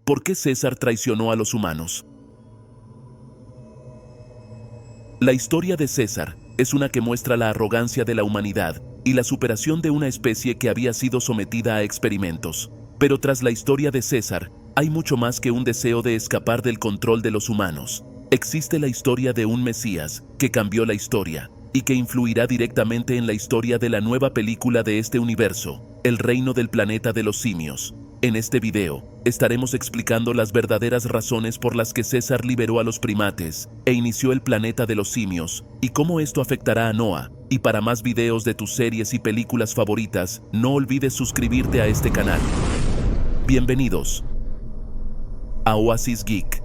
¿Por qué César traicionó a los humanos? La historia de César es una que muestra la arrogancia de la humanidad y la superación de una especie que había sido sometida a experimentos. Pero tras la historia de César, hay mucho más que un deseo de escapar del control de los humanos. Existe la historia de un Mesías que cambió la historia y que influirá directamente en la historia de la nueva película de este universo, El reino del planeta de los simios. En este video, estaremos explicando las verdaderas razones por las que César liberó a los primates e inició el planeta de los simios, y cómo esto afectará a Noah. Y para más videos de tus series y películas favoritas, no olvides suscribirte a este canal. Bienvenidos a Oasis Geek.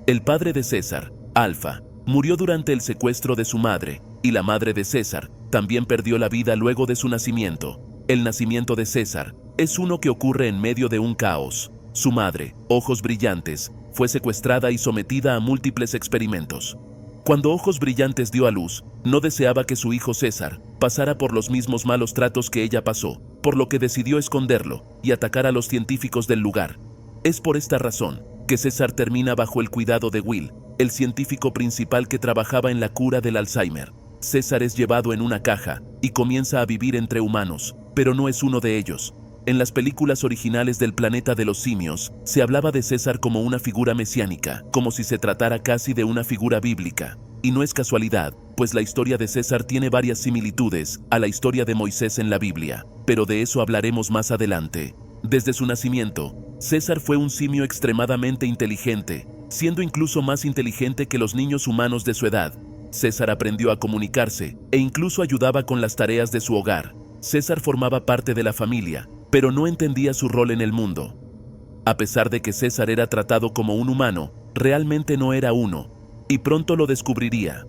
El padre de César, Alfa, murió durante el secuestro de su madre, y la madre de César también perdió la vida luego de su nacimiento. El nacimiento de César es uno que ocurre en medio de un caos. Su madre, Ojos Brillantes, fue secuestrada y sometida a múltiples experimentos. Cuando Ojos Brillantes dio a luz, no deseaba que su hijo César pasara por los mismos malos tratos que ella pasó, por lo que decidió esconderlo y atacar a los científicos del lugar. Es por esta razón que César termina bajo el cuidado de Will, el científico principal que trabajaba en la cura del Alzheimer. César es llevado en una caja y comienza a vivir entre humanos, pero no es uno de ellos. En las películas originales del planeta de los simios, se hablaba de César como una figura mesiánica, como si se tratara casi de una figura bíblica. Y no es casualidad, pues la historia de César tiene varias similitudes a la historia de Moisés en la Biblia, pero de eso hablaremos más adelante. Desde su nacimiento, César fue un simio extremadamente inteligente, siendo incluso más inteligente que los niños humanos de su edad. César aprendió a comunicarse e incluso ayudaba con las tareas de su hogar. César formaba parte de la familia, pero no entendía su rol en el mundo. A pesar de que César era tratado como un humano, realmente no era uno, y pronto lo descubriría.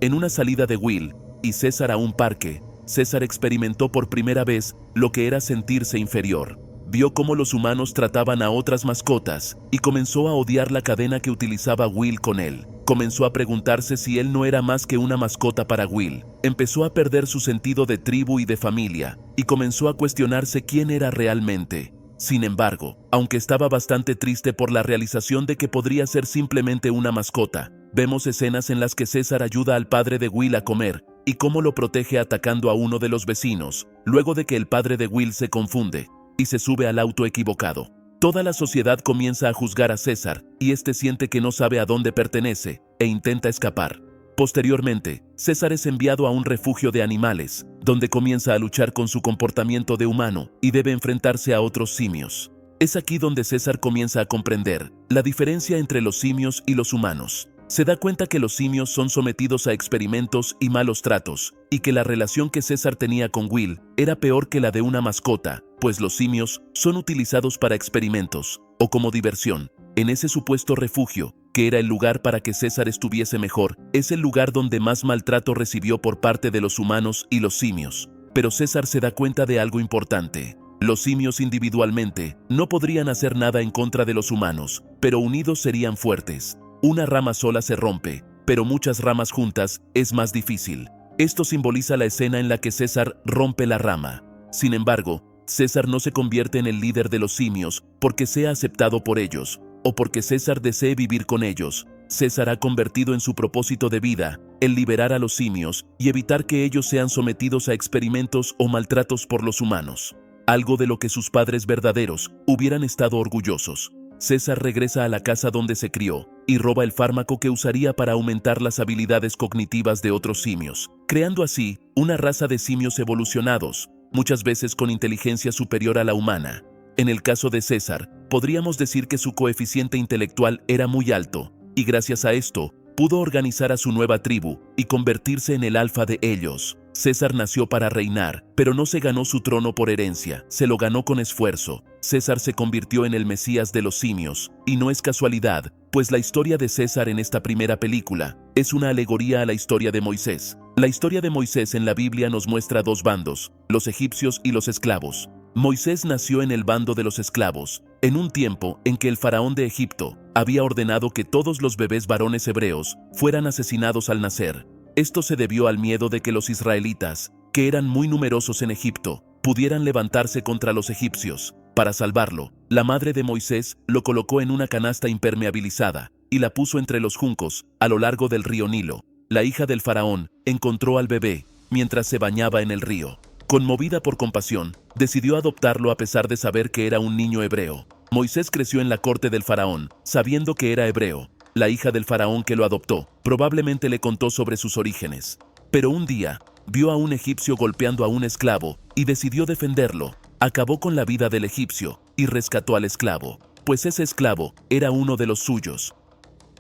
En una salida de Will y César a un parque, César experimentó por primera vez lo que era sentirse inferior. Vio cómo los humanos trataban a otras mascotas y comenzó a odiar la cadena que utilizaba Will con él. Comenzó a preguntarse si él no era más que una mascota para Will. Empezó a perder su sentido de tribu y de familia, y comenzó a cuestionarse quién era realmente. Sin embargo, aunque estaba bastante triste por la realización de que podría ser simplemente una mascota, vemos escenas en las que César ayuda al padre de Will a comer, y cómo lo protege atacando a uno de los vecinos, luego de que el padre de Will se confunde y se sube al auto equivocado. Toda la sociedad comienza a juzgar a César, y este siente que no sabe a dónde pertenece, e intenta escapar. Posteriormente, César es enviado a un refugio de animales, donde comienza a luchar con su comportamiento de humano, y debe enfrentarse a otros simios. Es aquí donde César comienza a comprender la diferencia entre los simios y los humanos. Se da cuenta que los simios son sometidos a experimentos y malos tratos, y que la relación que César tenía con Will era peor que la de una mascota, pues los simios son utilizados para experimentos, o como diversión. En ese supuesto refugio, que era el lugar para que César estuviese mejor, es el lugar donde más maltrato recibió por parte de los humanos y los simios. Pero César se da cuenta de algo importante. Los simios individualmente no podrían hacer nada en contra de los humanos, pero unidos serían fuertes. Una rama sola se rompe, pero muchas ramas juntas es más difícil. Esto simboliza la escena en la que César rompe la rama. Sin embargo, César no se convierte en el líder de los simios porque sea aceptado por ellos, o porque César desee vivir con ellos. César ha convertido en su propósito de vida el liberar a los simios y evitar que ellos sean sometidos a experimentos o maltratos por los humanos. Algo de lo que sus padres verdaderos hubieran estado orgullosos. César regresa a la casa donde se crió y roba el fármaco que usaría para aumentar las habilidades cognitivas de otros simios, creando así una raza de simios evolucionados, muchas veces con inteligencia superior a la humana. En el caso de César, podríamos decir que su coeficiente intelectual era muy alto, y gracias a esto, pudo organizar a su nueva tribu y convertirse en el alfa de ellos. César nació para reinar, pero no se ganó su trono por herencia, se lo ganó con esfuerzo. César se convirtió en el Mesías de los simios, y no es casualidad, pues la historia de César en esta primera película es una alegoría a la historia de Moisés. La historia de Moisés en la Biblia nos muestra dos bandos, los egipcios y los esclavos. Moisés nació en el bando de los esclavos, en un tiempo en que el faraón de Egipto había ordenado que todos los bebés varones hebreos fueran asesinados al nacer. Esto se debió al miedo de que los israelitas, que eran muy numerosos en Egipto, pudieran levantarse contra los egipcios. Para salvarlo, la madre de Moisés lo colocó en una canasta impermeabilizada y la puso entre los juncos, a lo largo del río Nilo. La hija del faraón encontró al bebé mientras se bañaba en el río. Conmovida por compasión, decidió adoptarlo a pesar de saber que era un niño hebreo. Moisés creció en la corte del faraón, sabiendo que era hebreo. La hija del faraón que lo adoptó probablemente le contó sobre sus orígenes. Pero un día, vio a un egipcio golpeando a un esclavo y decidió defenderlo. Acabó con la vida del egipcio y rescató al esclavo, pues ese esclavo era uno de los suyos.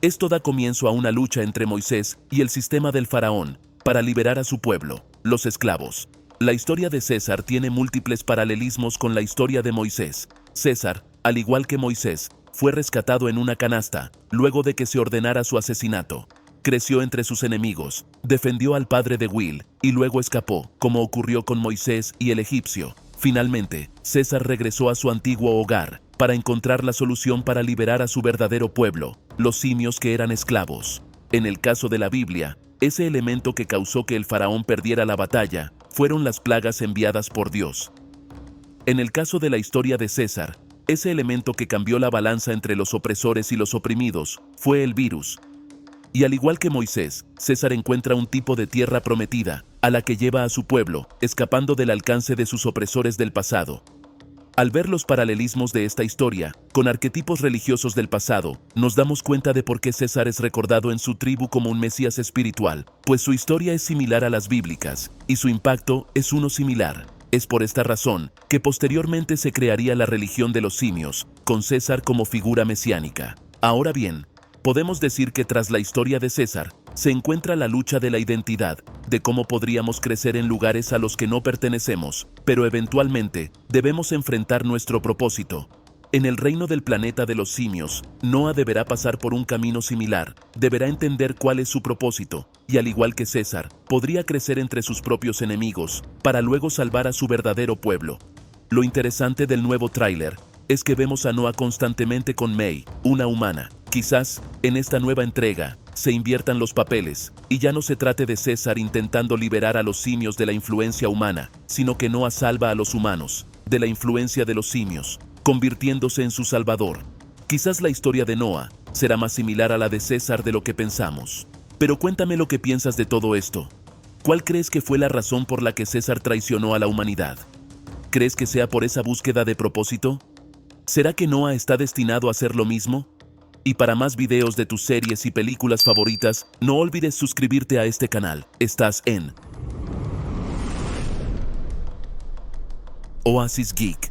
Esto da comienzo a una lucha entre Moisés y el sistema del faraón para liberar a su pueblo, los esclavos. La historia de César tiene múltiples paralelismos con la historia de Moisés. César, al igual que Moisés, fue rescatado en una canasta, luego de que se ordenara su asesinato. Creció entre sus enemigos, defendió al padre de Will y luego escapó, como ocurrió con Moisés y el egipcio. Finalmente, César regresó a su antiguo hogar para encontrar la solución para liberar a su verdadero pueblo, los simios que eran esclavos. En el caso de la Biblia, ese elemento que causó que el faraón perdiera la batalla fueron las plagas enviadas por Dios. En el caso de la historia de César, ese elemento que cambió la balanza entre los opresores y los oprimidos fue el virus. Y al igual que Moisés, César encuentra un tipo de tierra prometida, a la que lleva a su pueblo, escapando del alcance de sus opresores del pasado. Al ver los paralelismos de esta historia, con arquetipos religiosos del pasado, nos damos cuenta de por qué César es recordado en su tribu como un Mesías espiritual, pues su historia es similar a las bíblicas, y su impacto es uno similar. Es por esta razón que posteriormente se crearía la religión de los simios, con César como figura mesiánica. Ahora bien, podemos decir que tras la historia de César, se encuentra la lucha de la identidad, de cómo podríamos crecer en lugares a los que no pertenecemos, pero eventualmente debemos enfrentar nuestro propósito. En el reino del planeta de los simios, Noah deberá pasar por un camino similar, deberá entender cuál es su propósito, y al igual que César, podría crecer entre sus propios enemigos, para luego salvar a su verdadero pueblo. Lo interesante del nuevo tráiler es que vemos a Noah constantemente con May, una humana. Quizás, en esta nueva entrega, se inviertan los papeles, y ya no se trate de César intentando liberar a los simios de la influencia humana, sino que Noah salva a los humanos de la influencia de los simios, convirtiéndose en su salvador. Quizás la historia de Noah será más similar a la de César de lo que pensamos. Pero cuéntame lo que piensas de todo esto. ¿Cuál crees que fue la razón por la que César traicionó a la humanidad? ¿Crees que sea por esa búsqueda de propósito? ¿Será que Noah está destinado a hacer lo mismo? Y para más videos de tus series y películas favoritas, no olvides suscribirte a este canal. Estás en Oasis Geek.